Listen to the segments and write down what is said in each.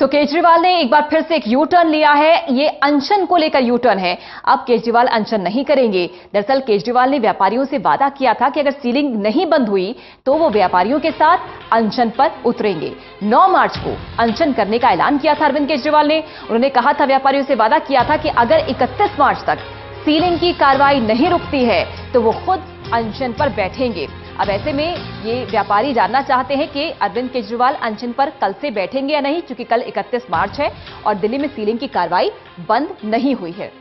तो केजरीवाल ने एक बार फिर से एक यू टर्न लिया है। ये अनशन को लेकर यू टर्न है। अब केजरीवाल अनशन नहीं करेंगे। दरअसल केजरीवाल ने व्यापारियों से वादा किया था कि अगर सीलिंग नहीं बंद हुई तो वो व्यापारियों के साथ अनशन पर उतरेंगे। 9 मार्च को अनशन करने का ऐलान किया था अरविंद केजरीवाल ने। उन्होंने कहा था, व्यापारियों से वादा किया था कि अगर 31 मार्च तक सीलिंग की कार्रवाई नहीं रुकती है तो वो खुद अनशन पर बैठेंगे। अब ऐसे में ये व्यापारी जानना चाहते हैं कि अरविंद केजरीवाल अनशन पर कल से बैठेंगे या नहीं, क्योंकि कल 31 मार्च है और दिल्ली में सीलिंग की कार्रवाई बंद नहीं हुई है।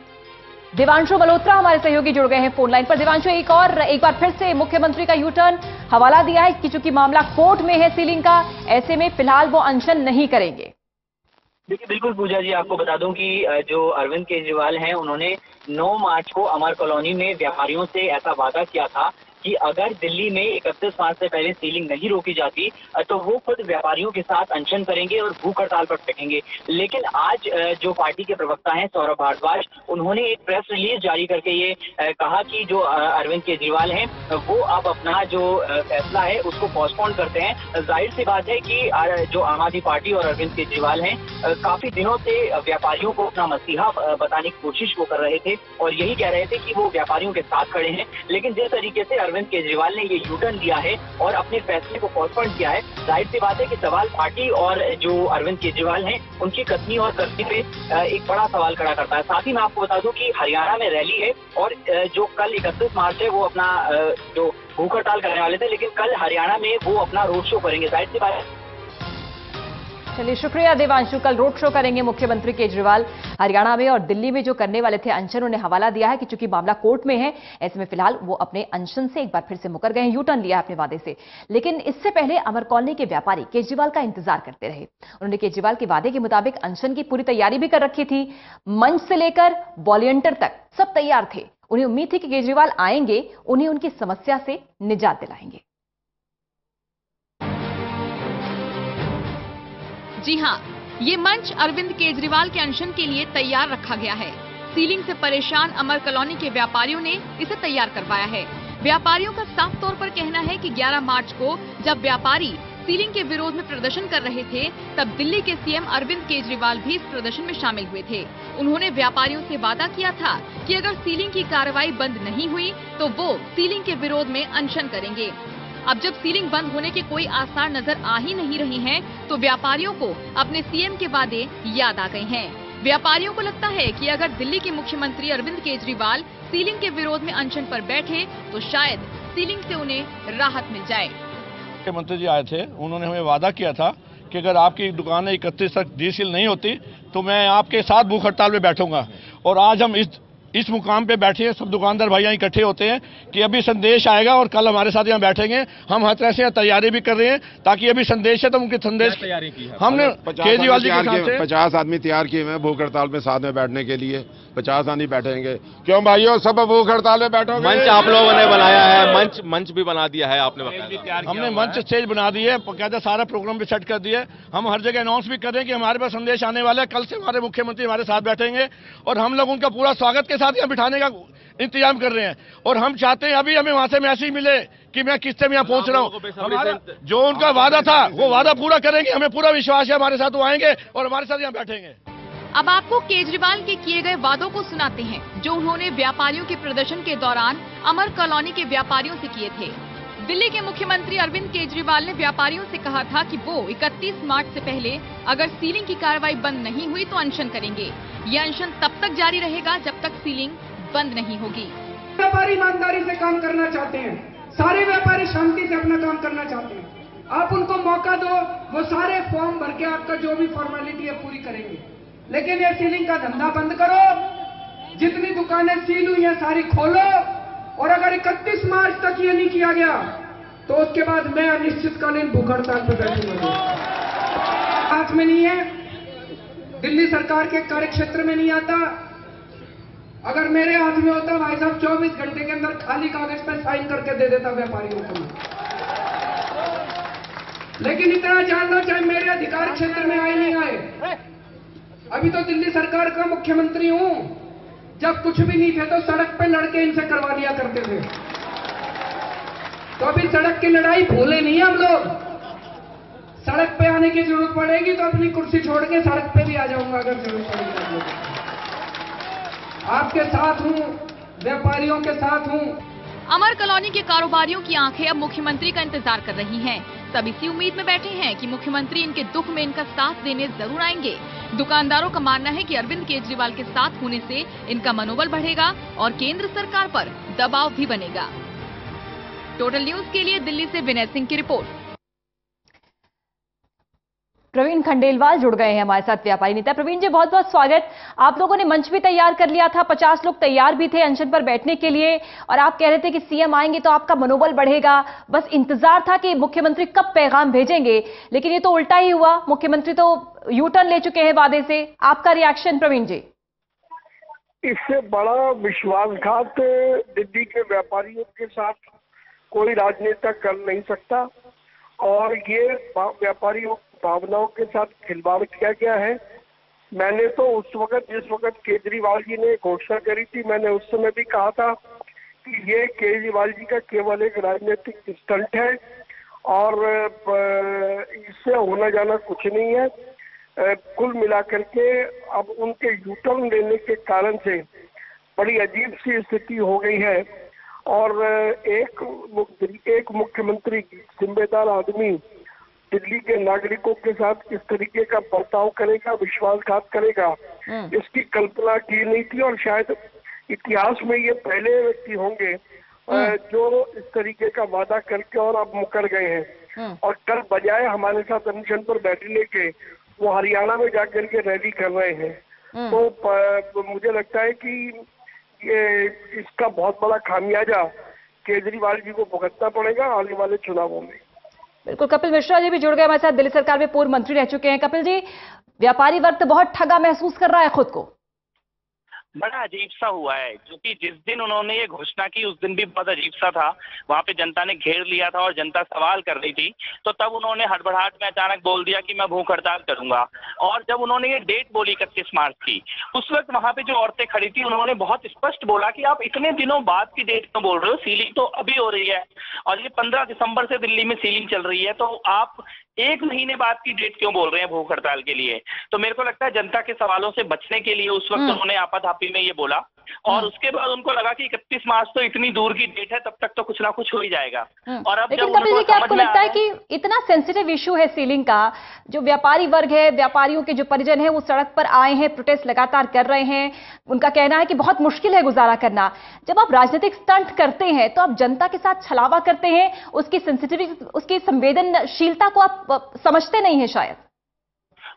देवांशु मल्होत्रा हमारे सहयोगी जुड़ गए हैं फोन लाइन पर। देवांशु, एक बार फिर से मुख्यमंत्री का यू टर्न, हवाला दिया है कि चूंकि मामला कोर्ट में है सीलिंग का, ऐसे में फिलहाल वो अनशन नहीं करेंगे। देखिए, बिल्कुल पूजा जी, आपको बता दूं कि जो अरविंद केजरीवाल हैं, उन्होंने 9 मार्च को अमर कॉलोनी में व्यापारियों से ऐसा वादा किया था कि अगर दिल्ली में 31 मार्च से पहले सीलिंग नहीं रोकी जाती तो वो खुद व्यापारियों के साथ अनशन करेंगे और भूख हड़ताल पर बैठेंगे। लेकिन आज जो पार्टी के प्रवक्ता हैं सौरभ भारद्वाज, उन्होंने एक प्रेस रिलीज जारी करके ये कहा कि जो अरविंद केजरीवाल हैं वो अब अपना जो फैसला है उसको पोस्टपोन करते हैं। जाहिर सी बात है कि जो आम आदमी पार्टी और अरविंद केजरीवाल हैं काफी दिनों से व्यापारियों को अपना मसीहा बताने की कोशिश वो कर रहे थे और यही कह रहे थे कि वो व्यापारियों के साथ खड़े हैं। लेकिन जिस तरीके से अरविंद केजरीवाल ने ये यू टर्न लिया है और अपने फैसले को पोस्टपोन किया है, जाहिर सी बात है कि सवाल पार्टी और जो अरविंद केजरीवाल हैं उनकी कथनी और करनी पे एक बड़ा सवाल खड़ा करता है। साथ ही मैं आपको बता दूं कि हरियाणा में रैली है और जो कल 31 मार्च है वो अपना जो भूख हड़ताल करने वाले थे, लेकिन कल हरियाणा में वो अपना रोड शो करेंगे। जाहिर सी बात है। चलिए, शुक्रिया देवांशु। कल रोड शो करेंगे मुख्यमंत्री केजरीवाल हरियाणा में, और दिल्ली में जो करने वाले थे अनशन, उन्हें हवाला दिया है कि चूंकि मामला कोर्ट में है, ऐसे में फिलहाल वो अपने अनशन से एक बार फिर से मुकर गए हैं, यू टर्न लिया अपने वादे से। लेकिन इससे पहले अमर कॉलोनी के व्यापारी केजरीवाल का इंतजार करते रहे। उन्होंने केजरीवाल के वादे के मुताबिक अनशन की पूरी तैयारी भी कर रखी थी। मंच से लेकर वॉलंटियर तक सब तैयार थे। उन्हें उम्मीद थी कि केजरीवाल आएंगे, उन्हें उनकी समस्या से निजात दिलाएंगे। जी हां, ये मंच अरविंद केजरीवाल के अनशन के लिए तैयार रखा गया है। सीलिंग से परेशान अमर कॉलोनी के व्यापारियों ने इसे तैयार करवाया है। व्यापारियों का साफ तौर पर कहना है कि 11 मार्च को जब व्यापारी सीलिंग के विरोध में प्रदर्शन कर रहे थे, तब दिल्ली के सीएम अरविंद केजरीवाल भी इस प्रदर्शन में शामिल हुए थे। उन्होंने व्यापारियों से वादा किया था कि अगर सीलिंग की कार्रवाई बंद नहीं हुई तो वो सीलिंग के विरोध में अनशन करेंगे। अब जब सीलिंग बंद होने के कोई आसार नजर आ ही नहीं रही हैं, तो व्यापारियों को अपने सीएम के वादे याद आ गए हैं। व्यापारियों को लगता है कि अगर दिल्ली के मुख्यमंत्री अरविंद केजरीवाल सीलिंग के विरोध में अनशन पर बैठे तो शायद सीलिंग से उन्हें राहत मिल जाए। मुख्यमंत्री जी आए थे, उन्होंने हमें वादा किया था कि अगर आपकी दुकानें 31 तक डीसील नहीं होती तो मैं आपके साथ भूख हड़ताल में बैठूंगा। और आज हम इस मुकाम पे बैठे हैं, सब दुकानदार भाई यहाँ इकट्ठे होते हैं कि अभी संदेश आएगा और कल हमारे साथ यहाँ बैठेंगे। हम हर तरह से तैयारी भी कर रहे हैं ताकि अभी संदेश है तो उनके संदेश तैयारी की है हमने। केजरीवाल जी के साथ 50 आदमी तैयार किए हुए भूख हड़ताल में साथ में बैठने के लिए। 50 आदमी बैठेंगे। क्यों भाइयों, सब भूख हड़ताल में बैठोगे? मंच आप लोगों ने बनाया है, मंच भी बना दिया है आपने बताया। हमने मंच स्टेज बना दी है, कहते सारा प्रोग्राम भी सेट कर दिया है। हम हर जगह अनाउंस भी कर रहे हैं कि हमारे पास संदेश आने वाला है। कल से हमारे मुख्यमंत्री हमारे साथ बैठेंगे और हम लोग उनका पूरा स्वागत के साथ यहाँ बिठाने का इंतजाम कर रहे हैं। और हम चाहते हैं अभी हमें वहां से मैसेज मिले कि मैं किस टाइम यहाँ पहुंच रहा हूँ। जो उनका वादा था वो वादा पूरा करेंगे। हमें पूरा विश्वास है हमारे साथ वो आएंगे और हमारे साथ यहाँ बैठेंगे। अब आपको केजरीवाल के किए गए वादों को सुनाते हैं जो उन्होंने व्यापारियों के प्रदर्शन के दौरान अमर कॉलोनी के व्यापारियों से किए थे। दिल्ली के मुख्यमंत्री अरविंद केजरीवाल ने व्यापारियों से कहा था कि वो 31 मार्च से पहले अगर सीलिंग की कार्रवाई बंद नहीं हुई तो अनशन करेंगे। ये अनशन तब तक जारी रहेगा जब तक सीलिंग बंद नहीं होगी। व्यापारी ईमानदारी से काम करना चाहते हैं, सारे व्यापारी शांति से अपना काम करना चाहते हैं। आप उनको मौका दो, वो सारे फॉर्म भर के आपका जो भी फॉर्मेलिटी है पूरी करेंगे। लेकिन ये सीलिंग का धंधा बंद करो, जितनी दुकानें सील हुई हैं सारी खोलो, और अगर 31 मार्च तक ये नहीं किया गया तो उसके बाद मैं अनिश्चितकालीन भूख हड़ताल पर बैठूंगा। हाथ में नहीं है, दिल्ली सरकार के कार्यक्षेत्र में नहीं आता। अगर मेरे हाथ में होता भाई साहब 24 घंटे के अंदर खाली कागज पे साइन करके दे देता व्यापारियों को। लेकिन इतना जान लो, चाहे मेरे अधिकार क्षेत्र में आए नहीं आए, अभी तो दिल्ली सरकार का मुख्यमंत्री हूं। जब कुछ भी नहीं थे तो सड़क पे लड़के इनसे करवा लिया करते थे। तो अभी सड़क की लड़ाई भूले नहीं हम लोग। सड़क पे आने की जरूरत पड़ेगी तो अपनी कुर्सी छोड़ के सड़क पे भी आ जाऊंगा अगर जरूरत पड़ेगी। आपके साथ हूं, व्यापारियों के साथ हूं। अमर कॉलोनी के कारोबारियों की आंखें अब मुख्यमंत्री का इंतजार कर रही हैं। सब इसी उम्मीद में बैठे हैं कि मुख्यमंत्री इनके दुख में इनका साथ देने जरूर आएंगे। दुकानदारों का मानना है कि अरविंद केजरीवाल के साथ होने से इनका मनोबल बढ़ेगा और केंद्र सरकार पर दबाव भी बनेगा। टोटल न्यूज के लिए दिल्ली से विनय सिंह की रिपोर्ट। प्रवीण खंडेलवाल जुड़ गए हैं हमारे साथ, व्यापारी नेता। प्रवीण जी, बहुत बहुत स्वागत। आप लोगों ने मंच भी तैयार कर लिया था, 50 लोग तैयार भी थे अनशन पर बैठने के लिए, और आप कह रहे थे कि सीएम आएंगे तो आपका मनोबल बढ़ेगा। बस इंतजार था कि मुख्यमंत्री कब पैगाम भेजेंगे, लेकिन ये तो उल्टा ही हुआ। मुख्यमंत्री तो यू टर्न ले चुके हैं वादे से। आपका रिएक्शन प्रवीण जी? इससे बड़ा विश्वासघात दिल्ली के व्यापारियों के साथ कोई राजनेता कर नहीं सकता, और ये व्यापारियों भावनाओं के साथ खिलवाड़ किया गया है। मैंने तो उस वक्त, जिस वक्त केजरीवाल जी ने घोषणा करी थी, मैंने उस समय भी कहा था कि ये केजरीवाल जी का केवल एक राजनीतिक स्टंट है और इससे होना जाना कुछ नहीं है। कुल मिलाकर के अब उनके यूटर्न लेने के कारण से बड़ी अजीब सी स्थिति हो गई है, और एक मुख्यमंत्री, जिम्मेदार आदमी दिल्ली के नागरिकों के साथ इस तरीके का बर्ताव करेगा, विश्वासघात करेगा, इसकी कल्पना की नहीं थी। और शायद इतिहास में ये पहले व्यक्ति होंगे जो इस तरीके का वादा करके और अब मुकर गए हैं। और कल बजाय हमारे साथ अनशन पर बैठने के, वो हरियाणा में जाकर के रैली कर रहे हैं। तो मुझे लगता है कि ये इसका बहुत बड़ा खामियाजा केजरीवाल जी को भुगतना पड़ेगा आने वाले चुनावों में। बिल्कुल। कपिल मिश्रा जी भी जुड़ गए हमारे साथ, दिल्ली सरकार में पूर्व मंत्री रह चुके हैं। कपिल जी, व्यापारी वर्ग तो बहुत ठगा महसूस कर रहा है खुद को। बड़ा अजीब सा हुआ है, क्योंकि जिस दिन उन्होंने ये घोषणा की उस दिन भी बहुत अजीब सा था। वहां पे जनता ने घेर लिया था और जनता सवाल कर रही थी, तो तब उन्होंने हड़बड़ाहट में अचानक बोल दिया कि मैं भूख हड़ताल करूंगा। और जब उन्होंने ये डेट बोली 31 मार्च की, उस वक्त वहां पे जो औरतें खड़ी थी उन्होंने बहुत स्पष्ट बोला कि आप इतने दिनों बाद की डेट क्यों बोल रहे हो, सीलिंग तो अभी हो रही है और ये 15 दिसंबर से दिल्ली में सीलिंग चल रही है, तो आप 1 महीने बाद की डेट क्यों बोल रहे हैं भूख हड़ताल के लिए। तो मेरे को लगता है जनता के सवालों से बचने के लिए उस वक्त उन्होंने आपाधापी में ये बोला, और उसके बाद उनको लगा कि 31 मार्च तो इतनी दूर की डेट है, तब तक तो कुछ ना कुछ हो ही जाएगा। और अब लेकिन कपिल जी, क्या आपको लगता है कि इतना सेंसिटिव इशू है सीलिंग का, जो व्यापारी वर्ग है, व्यापारियों के जो परिजन है, वो सड़क पर आए हैं, प्रोटेस्ट लगातार कर रहे हैं, उनका कहना है कि बहुत मुश्किल है गुजारा करना। जब आप राजनीतिक स्टंट करते हैं तो आप जनता के साथ छलावा करते हैं, उसकी सेंसिटिविटी, उसकी संवेदनशीलता को आप समझते नहीं है शायद।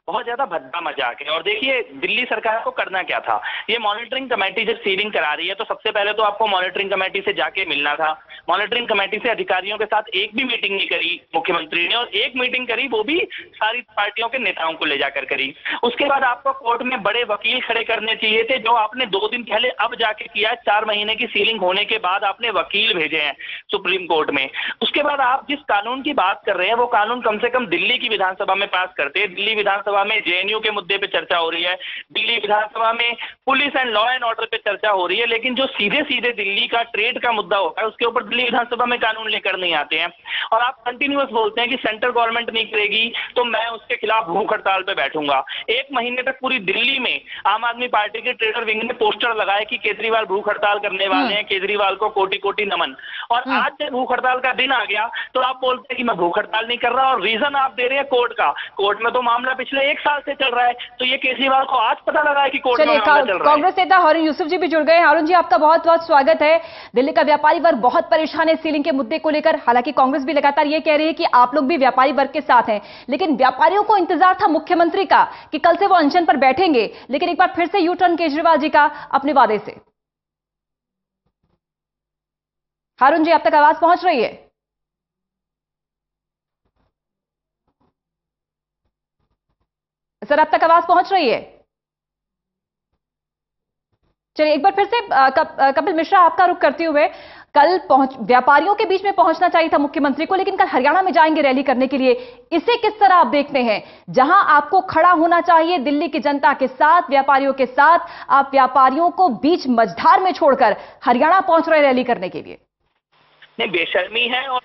बहुत ज्यादा भद्दा मजाक है। और देखिए दिल्ली सरकार को करना क्या था, ये मॉनिटरिंग कमेटी जब सीलिंग करा रही है तो सबसे पहले तो आपको मॉनिटरिंग कमेटी से जाके मिलना था। मॉनिटरिंग कमेटी से अधिकारियों के साथ एक भी मीटिंग नहीं करी मुख्यमंत्री ने, और एक मीटिंग करी वो भी सारी पार्टियों के नेताओं को ले जाकर करी। उसके बाद आपको कोर्ट में बड़े वकील खड़े करने चाहिए थे, जो आपने 2 दिन पहले अब जाके किया है। 4 महीने की सीलिंग होने के बाद आपने वकील भेजे हैं सुप्रीम कोर्ट में। उसके बाद आप जिस कानून की बात कर रहे हैं वो कानून कम से कम दिल्ली की विधानसभा में पास करते हैं। दिल्ली विधानसभा में जेएनयू के मुद्दे पे चर्चा हो रही है, दिल्ली विधानसभा में police and law and order पे चर्चा हो रही है, लेकिन जो सीधे सीधे दिल्ली का ट्रेड का मुद्दा होता है उसके ऊपर दिल्ली विधानसभा में कानून लेकर नहीं आते हैं। और आप कंटिन्यूअस बोलते हैं कि सेंट्रल गवर्नमेंट नहीं करेगी तो मैं उसके खिलाफ भूख हड़ताल पे बैठूंगा। 1 महीने तक पूरी दिल्ली में आम आदमी पार्टी के ट्रेडर विंग ने पोस्टर लगाए कि केजरीवाल भूख हड़ताल करने वाले हैं, केजरीवाल को कोटि कोटि नमन। और आज जब भूख हड़ताल का दिन आ गया तो आप बोलते हैं कि मैं भूख हड़ताल नहीं कर रहा, और रीजन आप दे रहे हैं कोर्ट का। कोर्ट में तो मामला पिछले 1 साल से चल रहा है, तो ये केजरीवाल को आज पता लगा है कि कोर्ट में मामला चल रहा है। कांग्रेस नेता हारून यूसुफ जी भी जुड़ गए हैं। हारून जी, आपका बहुत बहुत स्वागत है। दिल्ली का व्यापारी वर्ग बहुत परेशान है सीलिंग के मुद्दे को लेकर। हालांकि कांग्रेस भी लगातार ये कह रही है कि आप लोग भी व्यापारी वर्ग के साथ हैं, लेकिन व्यापारियों को इंतजार था मुख्यमंत्री का कि कल से वो अनशन पर बैठेंगे, लेकिन एक बार फिर से यू टर्न केजरीवाल जी का अपने वादे से। हारून जी, अब तक आवाज पहुंच रही है? सर, अब तक आवाज पहुंच रही है? चलिए एक बार फिर से कपिल मिश्रा, आपका रुख करते हुए, कल व्यापारियों के बीच में पहुंचना चाहिए था मुख्यमंत्री को, लेकिन कल हरियाणा में जाएंगे रैली करने के लिए। इसे किस तरह आप देखते हैं? जहां आपको खड़ा होना चाहिए दिल्ली की जनता के साथ, व्यापारियों के साथ, आप व्यापारियों को बीच मझधार में छोड़कर हरियाणा पहुंच रहे रैली करने के लिए। नहीं, बेशर्मी है। और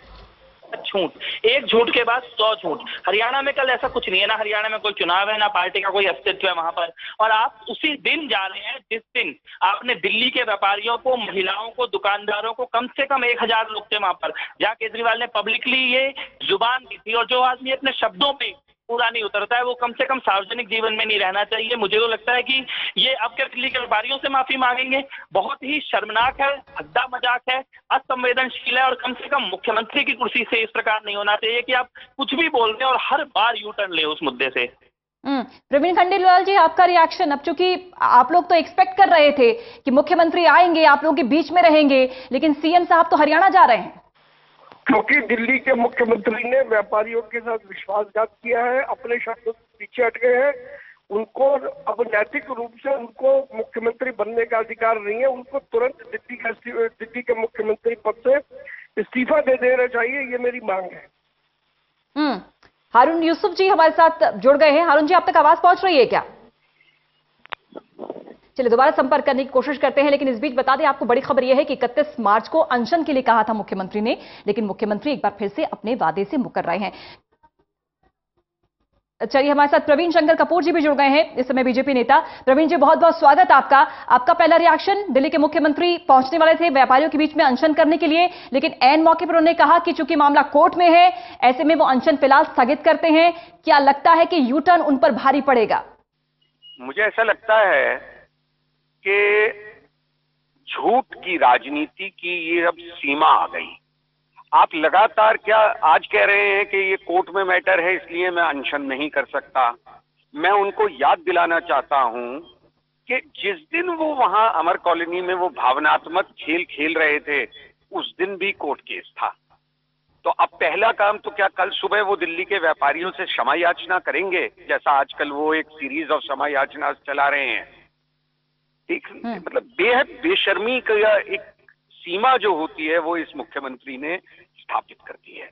छूट, एक झूठ के बाद 100 झूठ। हरियाणा में कल ऐसा कुछ नहीं है, ना हरियाणा में कोई चुनाव है, ना पार्टी का कोई अस्तित्व है वहां पर, और आप उसी दिन जा रहे हैं जिस दिन आपने दिल्ली के व्यापारियों को, महिलाओं को, दुकानदारों को, कम से कम 1000 लोग थे वहां पर, जहां केजरीवाल ने पब्लिकली ये जुबान दी थी। और जो आदमी अपने शब्दों पे पूरा नहीं उतरता है वो कम से कम सार्वजनिक जीवन में नहीं रहना चाहिए। मुझे तो लगता है कि ये अब क्या दिल्ली के व्यापारियों से माफी मांगेंगे? बहुत ही शर्मनाक है, भद्दा मजाक है, असंवेदनशील है, और कम से कम मुख्यमंत्री की कुर्सी से इस प्रकार नहीं होना चाहिए कि आप कुछ भी बोल रहे हैं और हर बार यू टर्न ले उस मुद्दे से। प्रवीण खंडेलवाल जी, आपका रिएक्शन? अब चूंकि आप लोग तो एक्सपेक्ट कर रहे थे कि मुख्यमंत्री आएंगे, आप लोगों के बीच में रहेंगे, लेकिन सीएम साहब तो हरियाणा जा रहे हैं। क्योंकि दिल्ली के मुख्यमंत्री ने व्यापारियों के साथ विश्वासघात किया है, अपने शब्दों से पीछे हट गए हैं। उनको अब नैतिक रूप से उनको मुख्यमंत्री बनने का अधिकार नहीं है। उनको तुरंत दिल्ली के मुख्यमंत्री पद से इस्तीफा दे देना चाहिए, ये मेरी मांग है। हारून यूसुफ जी हमारे साथ जुड़ गए हैं। हारून जी, आप तक आवाज पहुंच रही है क्या? चलिए दोबारा संपर्क करने की कोशिश करते हैं, लेकिन इस बीच बता दें आपको बड़ी खबर यह है कि 31 मार्च को अनशन के लिए कहा था मुख्यमंत्री ने, लेकिन मुख्यमंत्री एक बार फिर से अपने वादे से मुकर रहे हैं। चलिए हमारे साथ प्रवीण शंकर कपूर जी भी जुड़ गए हैं, इस समय बीजेपी नेता। प्रवीण जी, बहुत बहुत स्वागत आपका। आपका पहला रिएक्शन, दिल्ली के मुख्यमंत्री पहुंचने वाले थे व्यापारियों के बीच में अनशन करने के लिए, लेकिन ऐन मौके पर उन्होंने कहा कि चूंकि मामला कोर्ट में है, ऐसे में वो अनशन फिलहाल स्थगित करते हैं। क्या लगता है कि यू टर्न उन पर भारी पड़ेगा? मुझे ऐसा लगता है कि झूठ की राजनीति की ये अब सीमा आ गई। आप लगातार क्या आज कह रहे हैं कि ये कोर्ट में मैटर है इसलिए मैं अनशन नहीं कर सकता। मैं उनको याद दिलाना चाहता हूं कि जिस दिन वो वहां अमर कॉलोनी में वो भावनात्मक खेल खेल रहे थे, उस दिन भी कोर्ट केस था। तो अब पहला काम तो क्या कल सुबह वो दिल्ली के व्यापारियों से क्षमा याचना करेंगे, जैसा आजकल वो एक सीरीज ऑफ क्षमा याचना चला रहे हैं? ठीक, मतलब बेहद बेशर्मी का एक सीमा जो होती है वो इस मुख्यमंत्री ने स्थापित कर दी है।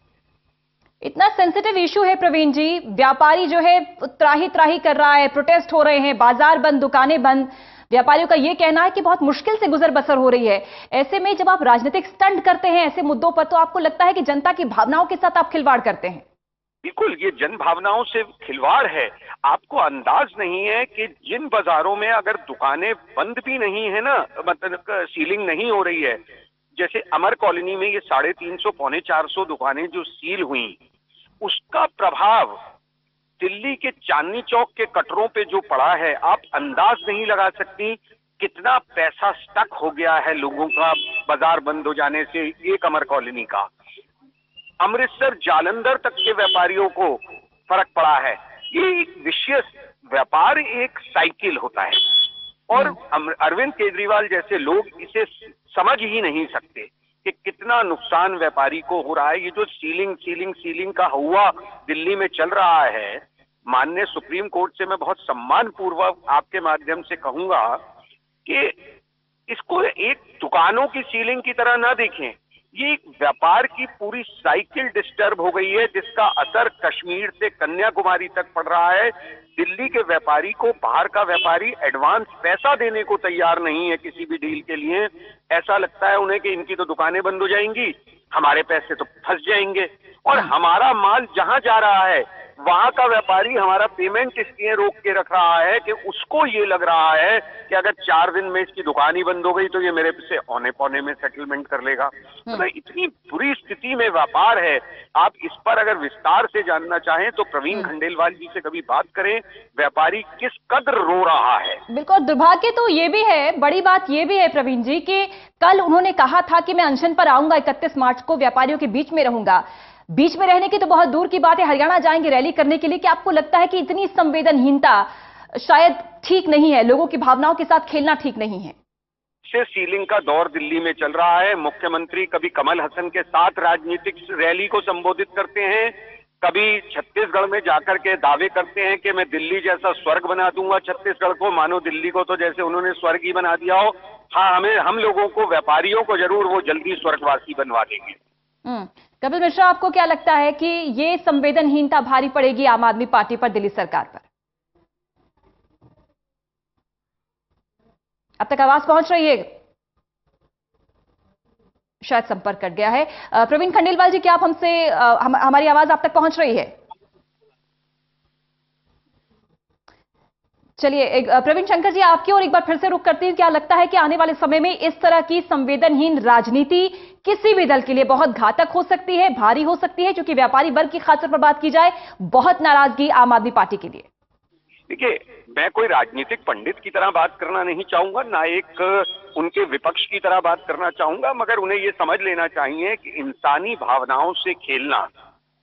इतना सेंसिटिव इशू है प्रवीण जी, व्यापारी जो है त्राही त्राही कर रहा है, प्रोटेस्ट हो रहे हैं, बाजार बंद, दुकानें बंद। व्यापारियों का यह कहना है कि बहुत मुश्किल से गुजर बसर हो रही है। ऐसे में जब आप राजनीतिक स्टंट करते हैं ऐसे मुद्दों पर, तो आपको लगता है कि जनता की भावनाओं के साथ आप खिलवाड़ करते हैं? बिल्कुल, ये जन भावनाओं से खिलवाड़ है। आपको अंदाज नहीं है कि जिन बाजारों में अगर दुकानें बंद भी नहीं है ना, मतलब सीलिंग नहीं हो रही है, जैसे अमर कॉलोनी में ये 350 पौने 400 दुकानें जो सील हुई, उसका प्रभाव दिल्ली के चांदनी चौक के कटरों पे जो पड़ा है, आप अंदाज नहीं लगा सकती कितना पैसा स्टक हो गया है लोगों का बाजार बंद हो जाने से। एक अमर कॉलोनी का अमृतसर जालंधर तक के व्यापारियों को फर्क पड़ा है। ये एक विशेष व्यापार एक साइकिल होता है, और अरविंद केजरीवाल जैसे लोग इसे समझ ही नहीं सकते कि कितना नुकसान व्यापारी को हो रहा है। ये जो सीलिंग का हुआ दिल्ली में चल रहा है, माननीय सुप्रीम कोर्ट से मैं बहुत सम्मान पूर्वक आपके माध्यम से कहूंगा कि इसको एक दुकानों की सीलिंग की तरह ना देखें। ये एक व्यापार की पूरी साइकिल डिस्टर्ब हो गई है, जिसका असर कश्मीर से कन्याकुमारी तक पड़ रहा है। दिल्ली के व्यापारी को बाहर का व्यापारी एडवांस पैसा देने को तैयार नहीं है किसी भी डील के लिए। ऐसा लगता है उन्हें कि इनकी तो दुकानें बंद हो जाएंगी, हमारे पैसे तो फंस जाएंगे, और हमारा माल जहां जा रहा है वहां का व्यापारी हमारा पेमेंट इसलिए रोक के रख रहा है कि उसको ये लग रहा है कि अगर 4 दिन में इसकी दुकान ही बंद हो गई तो ये मेरे से औने पौने में सेटलमेंट कर लेगा। तो इतनी बुरी स्थिति में व्यापार है। आप इस पर अगर विस्तार से जानना चाहें तो प्रवीण खंडेलवाल जी से कभी बात करें, व्यापारी किस कदर रो रहा है। बिल्कुल, दुर्भाग्य तो ये भी है, बड़ी बात ये भी है प्रवीण जी कि कल उन्होंने कहा था कि मैं अनशन पर आऊंगा, 31 मार्च को व्यापारियों के बीच में रहूंगा। बीच में रहने की तो बहुत दूर की बात है, हरियाणा जाएंगे रैली करने के लिए। कि आपको लगता है कि इतनी संवेदनहीनता शायद ठीक नहीं है, लोगों की भावनाओं के साथ खेलना ठीक नहीं है? सीलिंग का दौर दिल्ली में चल रहा है। मुख्यमंत्री कभी कमल हसन के साथ राजनीतिक रैली को संबोधित करते हैं, कभी छत्तीसगढ़ में जाकर के दावे करते हैं कि मैं दिल्ली जैसा स्वर्ग बना दूंगा छत्तीसगढ़ को, मानो दिल्ली को तो जैसे उन्होंने स्वर्ग ही बना दिया हो। हाँ, हम लोगों को, व्यापारियों को जरूर वो जल्दी स्वर्गवासी बनवा देंगे। कपिल मिश्रा, आपको क्या लगता है कि ये संवेदनहीनता भारी पड़ेगी आम आदमी पार्टी पर, दिल्ली सरकार पर? अब तक आवाज पहुंच रही है? शायद संपर्क कट गया है। प्रवीण खंडेलवाल जी, क्या आप हमसे हमारी आवाज आप तक पहुंच रही है? चलिए, प्रवीण शंकर जी, आपकी ओर एक बार फिर से रुख करती हूं। क्या लगता है कि आने वाले समय में इस तरह की संवेदनहीन राजनीति किसी भी दल के लिए बहुत घातक हो सकती है, भारी हो सकती है? क्योंकि व्यापारी वर्ग की खासतौर पर बात की जाए, बहुत नाराजगी आम आदमी पार्टी के लिए। देखिए, मैं कोई राजनीतिक पंडित की तरह बात करना नहीं चाहूंगा, ना एक उनके विपक्ष की तरह बात करना चाहूंगा, मगर उन्हें ये समझ लेना चाहिए कि इंसानी भावनाओं से खेलना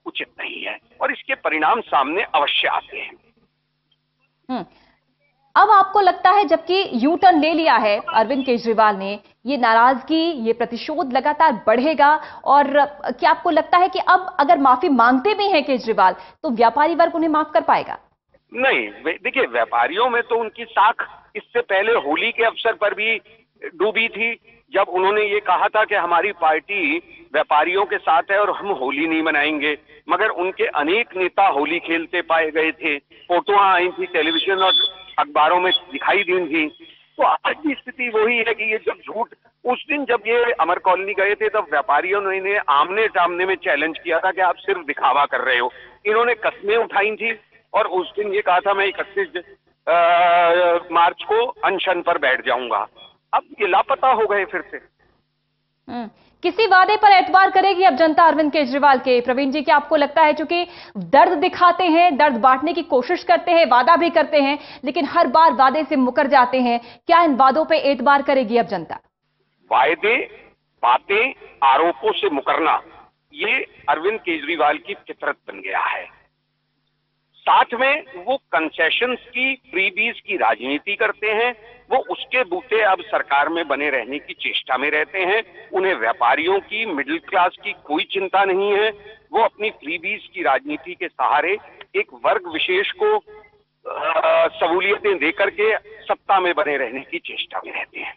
उचित नहीं है और इसके परिणाम सामने अवश्य आते हैं। अब आपको लगता है, जबकि यू टर्न ले लिया है अरविंद केजरीवाल ने, ये नाराजगी, ये प्रतिशोध लगातार बढ़ेगा, और क्या आपको लगता है कि अब अगर माफी मांगते भी हैं केजरीवाल तो व्यापारी वर्ग उन्हें माफ कर पाएगा? नहीं, देखिए, व्यापारियों में तो उनकी साख इससे पहले होली के अवसर पर भी डूबी थी, जब उन्होंने ये कहा था कि हमारी पार्टी व्यापारियों के साथ है और हम होली नहीं मनाएंगे, मगर उनके अनेक नेता होली खेलते पाए गए थे। फोटोआं आई थी, टेलीविजन और अखबारों में दिखाई दी थी। तो आज की स्थिति वही है कि ये जब झूठ, उस दिन जब ये अमर कॉलोनी गए थे तब व्यापारियों ने इन्हें आमने सामने में चैलेंज किया था कि आप सिर्फ दिखावा कर रहे हो। इन्होंने कस्में उठाई थी और उस दिन ये कहा था मैं 31 मार्च को अनशन पर बैठ जाऊंगा। अब ये लापता हो गए फिर से। किसी वादे पर एतबार करेगी अब जनता अरविंद केजरीवाल के? प्रवीण जी, क्या आपको लगता है, चूंकि दर्द दिखाते हैं, दर्द बांटने की कोशिश करते हैं, वादा भी करते हैं, लेकिन हर बार वादे से मुकर जाते हैं, क्या इन वादों पे एतबार करेगी अब जनता? वायदे, बातें, आरोपों से मुकरना, ये अरविंद केजरीवाल की फितरत बन गया है। साथ में वो कंसेशंस की, फ्रीबीज की राजनीति करते हैं। वो उसके बूते अब सरकार में बने रहने की चेष्टा में रहते हैं। उन्हें व्यापारियों की, मिडिल क्लास की कोई चिंता नहीं है। वो अपनी फ्रीबीज की राजनीति के सहारे एक वर्ग विशेष को सहूलियतें देकर के सत्ता में बने रहने की चेष्टा में रहते हैं।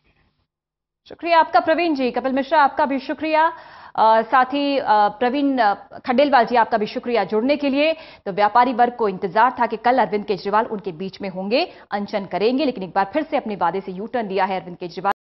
शुक्रिया आपका प्रवीण जी। कपिल मिश्रा, आपका भी शुक्रिया। साथ ही प्रवीण खंडेलवाल जी, आपका भी शुक्रिया जुड़ने के लिए। तो व्यापारी वर्ग को इंतजार था कि कल अरविंद केजरीवाल उनके बीच में होंगे, अनशन करेंगे, लेकिन एक बार फिर से अपने वादे से यू टर्न लिया है अरविंद केजरीवाल।